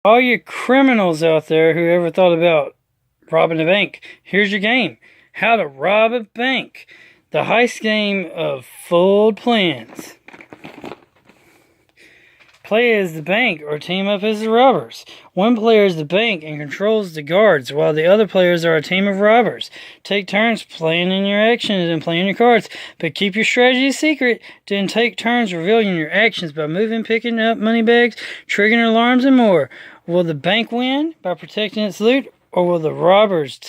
All you criminals out there who ever thought about robbing a bank, here's your game. How to rob a bank. The heist game of full plans. Play as the bank or team up as the robbers. One player is the bank and controls the guards, while the other players are a team of robbers. Take turns playing in your actions and playing your cards, but keep your strategy secret. Then take turns revealing your actions by moving, picking up money bags, triggering alarms, and more. Will the bank win by protecting its loot, or will the robbers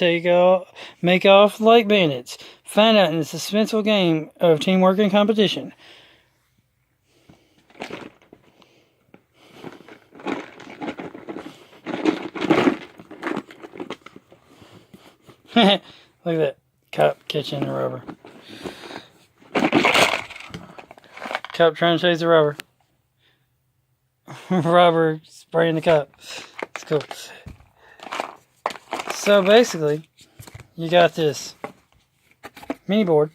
make off like bandits? Find out in the suspenseful game of teamwork and competition. Look at that. Cop catching the robber. Cop trying to chase the robber. Robber spraying the cop. It's cool. So basically, you got this mini board.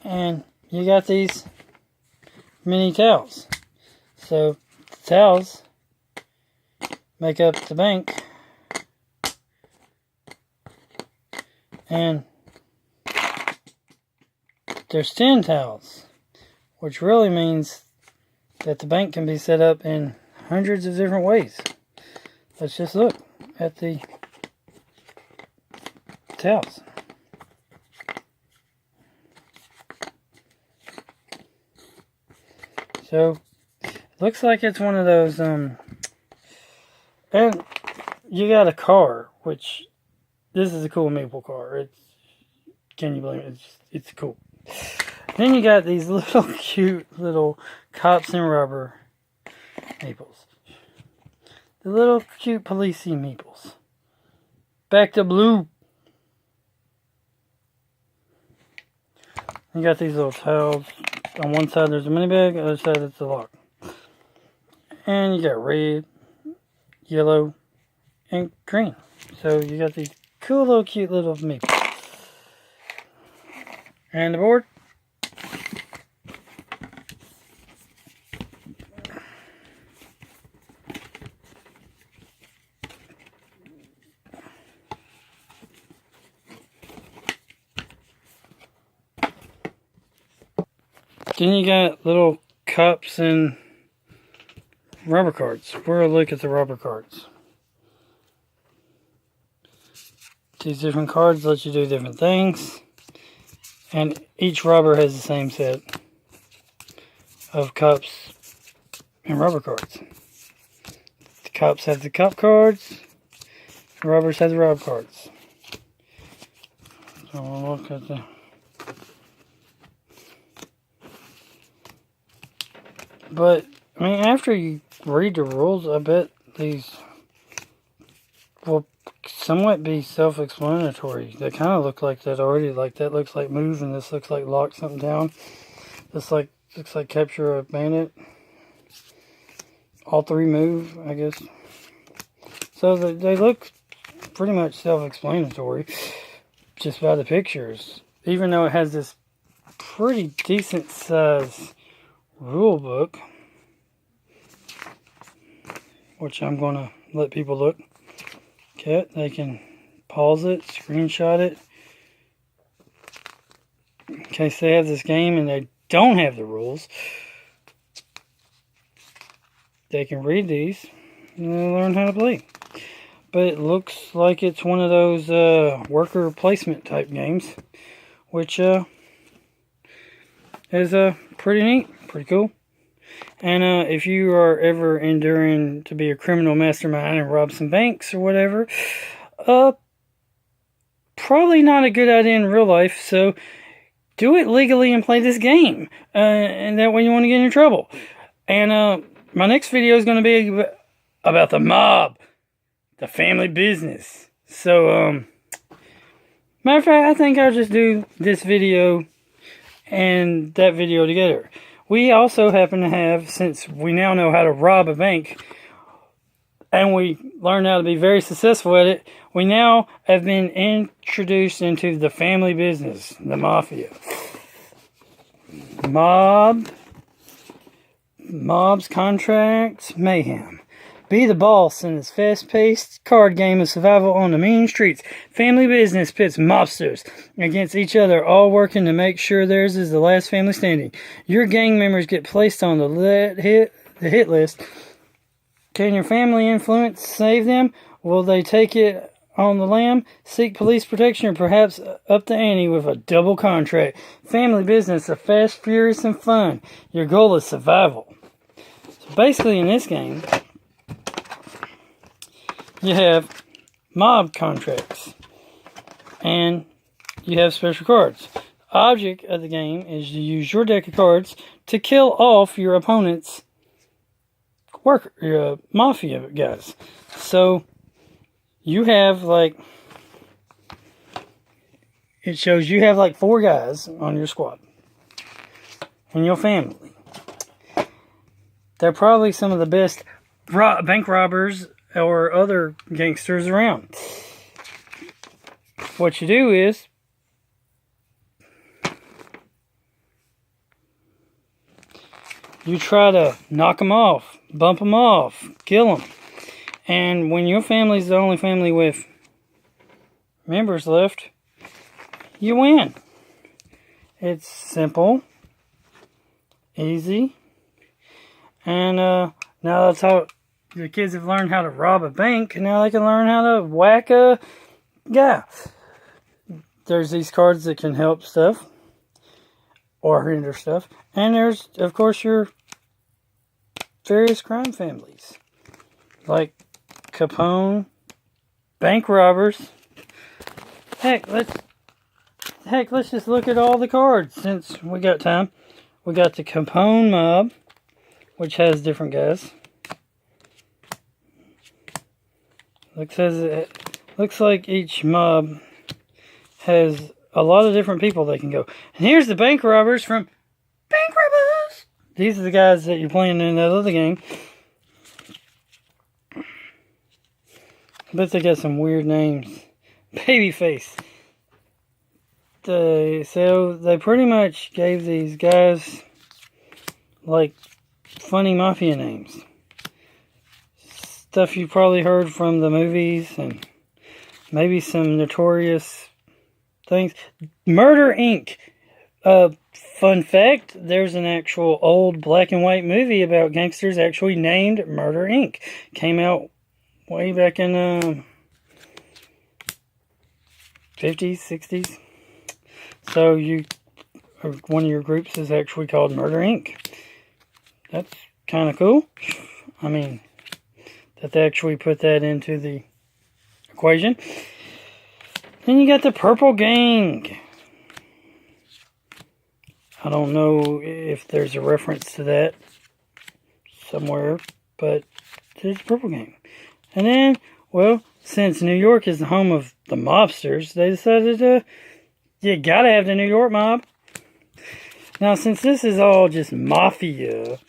And you got these mini towels. So the towels make up the bank. And there's 10 towels, which really means that the bank can be set up in hundreds of different ways. Let's just look at the towels. So, it looks like it's one of those, and you got a car, which... This is a cool maple car. Can you believe it? It's cool. Then you got these little cute little cops and rubber maples. The little cute policey maples. Back to blue. You got these little towels. On one side there's a mini bag, on the other side it's a lock. And you got red, yellow, and green. So you got these cool little cute little meeples. And the board. Then you got little cups and rubber cards. We're gonna look at the rubber cards. These different cards let you do different things. And each robber has the same set of cups and rubber cards. The cops have the cup cards. The robbers have the rubber cards. So we'll look at the... But, I mean, after you read the rules, I bet these will somewhat be self-explanatory. They kind of look like that already. Like that looks like move, and this looks like lock something down. This looks like capture a bandit. All three move, I guess. So they look pretty much self-explanatory just by the pictures. Even though it has this pretty decent size rule book, which I'm going to let people look at. They can pause it, screenshot it, in case they have this game and they don't have the rules. They can read these and learn how to play. But it looks like it's one of those worker placement type games, which is pretty neat, pretty cool. And if you are ever enduring to be a criminal mastermind and rob some banks or whatever, probably not a good idea in real life. So do it legally and play this game. And that way you won't get in trouble. And my next video is going to be about the mob, the family business. So, matter of fact, I think I'll just do this video and that video together. We also happen to have, since we now know how to rob a bank, and we learned how to be very successful at it, we now have been introduced into the family business, the mafia. Mobs, contracts, mayhem. Be the boss in this fast-paced card game of survival on the mean streets. Family business pits mobsters against each other, all working to make sure theirs is the last family standing. Your gang members get placed on the hit list. Can your family influence save them? Will they take it on the lam? Seek police protection or perhaps up the ante with a double contract. Family business are fast, furious, and fun. Your goal is survival. So basically in this game, you have mob contracts, and you have special cards. The object of the game is to use your deck of cards to kill off your opponent's your mafia guys. So you have it shows you have 4 guys on your squad and your family. They're probably some of the best bank robbers or other gangsters around. What you do is you try to knock them off, bump them off, kill them. And when your family's the only family with members left, you win. It's simple, easy, and now that's how the kids have learned how to rob a bank, and now they can learn how to whack a guy. There's these cards that can help stuff or hinder stuff. And there's, of course, your various crime families. Like Capone, bank robbers. Heck, let's just look at all the cards since we got time. We got the Capone mob, which has different guys. Looks like each mob has a lot of different people they can go. And here's the bank robbers from Bank Robbers. These are the guys that you're playing in that other game. But they got some weird names. Babyface. So they pretty much gave these guys funny mafia names. Stuff you probably heard from the movies and maybe some notorious things. Murder Inc. Fun fact, there's an actual old black and white movie about gangsters actually named Murder Inc. Came out way back in 50s, 60s. So one of your groups is actually called Murder Inc. That's kind of cool. I mean, that they actually put that into the equation. Then you got the Purple Gang. I don't know if there's a reference to that somewhere, but there's Purple Gang. And then, well, since New York is the home of the mobsters, they decided you gotta have the New York mob. Now, since this is all just mafia,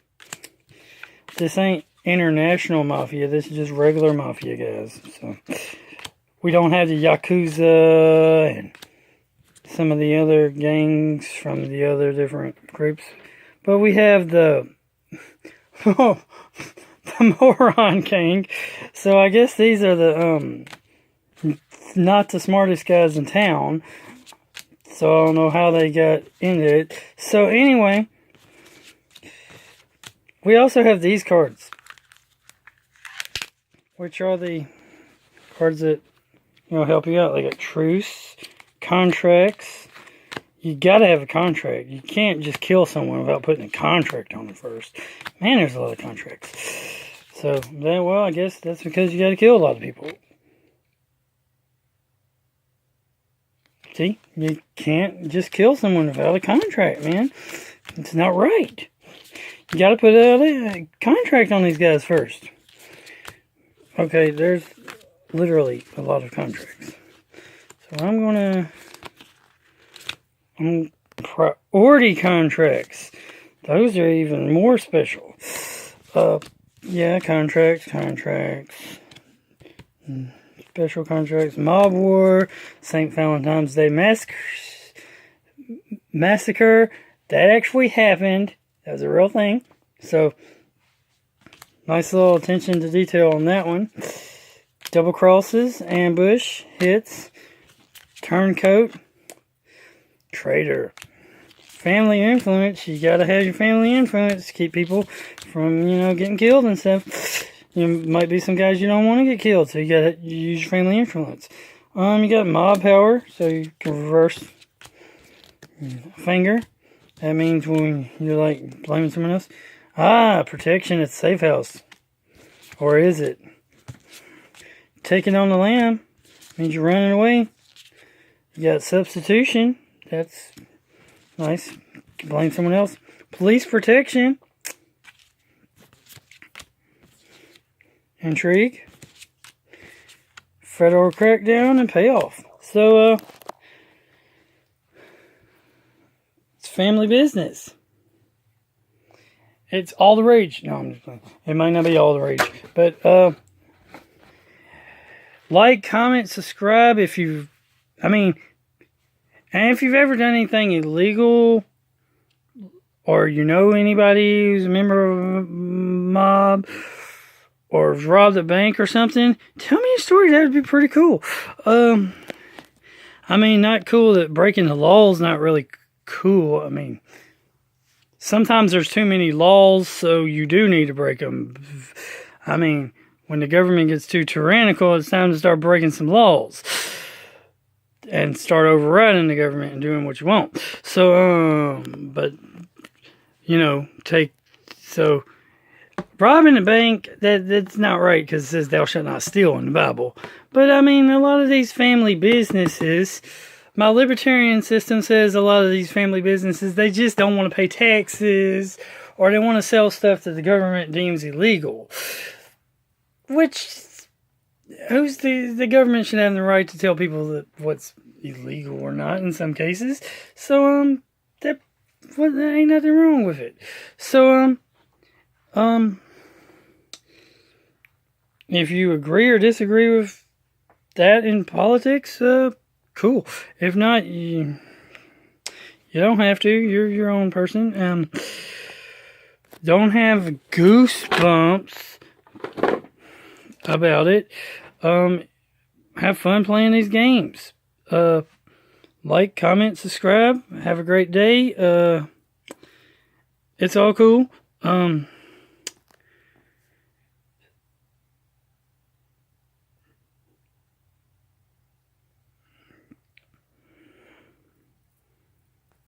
this ain't international mafia, this is just regular mafia guys. So we don't have the Yakuza and some of the other gangs from the other different groups. But we have the Moron Gang. So I guess these are the not the smartest guys in town. So I don't know how they got into it. So anyway, we also have these cards, which are the cards that help you out. They got truce, contracts. You gotta have a contract. You can't just kill someone without putting a contract on it first. Man, there's a lot of contracts. So, I guess that's because you gotta kill a lot of people. See, you can't just kill someone without a contract, man. It's not right. You gotta put a contract on these guys first. Okay, there's literally a lot of contracts. So I'm priority contracts. Those are even more special. Contracts. Special contracts. Mob War. St. Valentine's Day Massacre. That actually happened. That was a real thing. So, Nice little attention to detail on that one. Double crosses, ambush, hits, turncoat, traitor. Family influence. You gotta have your family influence to keep people from, getting killed and stuff. Might be some guys you don't want to get killed, so you gotta use your family influence. You got mob power, so you can reverse finger. That means when you're like blaming someone else. Protection at the safe house. Or is it? Taking on the lamb means you're running away. You got substitution. That's nice. You can blame someone else. Police protection. Intrigue. Federal crackdown and payoff. So, it's family business. It's all the rage. No, I'm just playing. It might not be all the rage. But, like, comment, subscribe if you've... and if you've ever done anything illegal, or you know anybody who's a member of a mob, or has robbed a bank or something, tell me a story. That would be pretty cool. Not cool that breaking the law is not really cool. Sometimes there's too many laws, so you do need to break them. When the government gets too tyrannical, it's time to start breaking some laws. And start overriding the government and doing what you want. So, robbing a bank, that's not right, because it says thou shalt not steal in the Bible. But, a lot of these family businesses, my libertarian system says a lot of these family businesses, they just don't want to pay taxes, or they want to sell stuff that the government deems illegal. Which, the government should have the right to tell people that what's illegal or not in some cases. So, there ain't nothing wrong with it. So, if you agree or disagree with that in politics, cool. If not, you don't have to. You're your own person. Don't have goosebumps about it. Have fun playing these games. Like, comment, subscribe. Have a great day. It's all cool.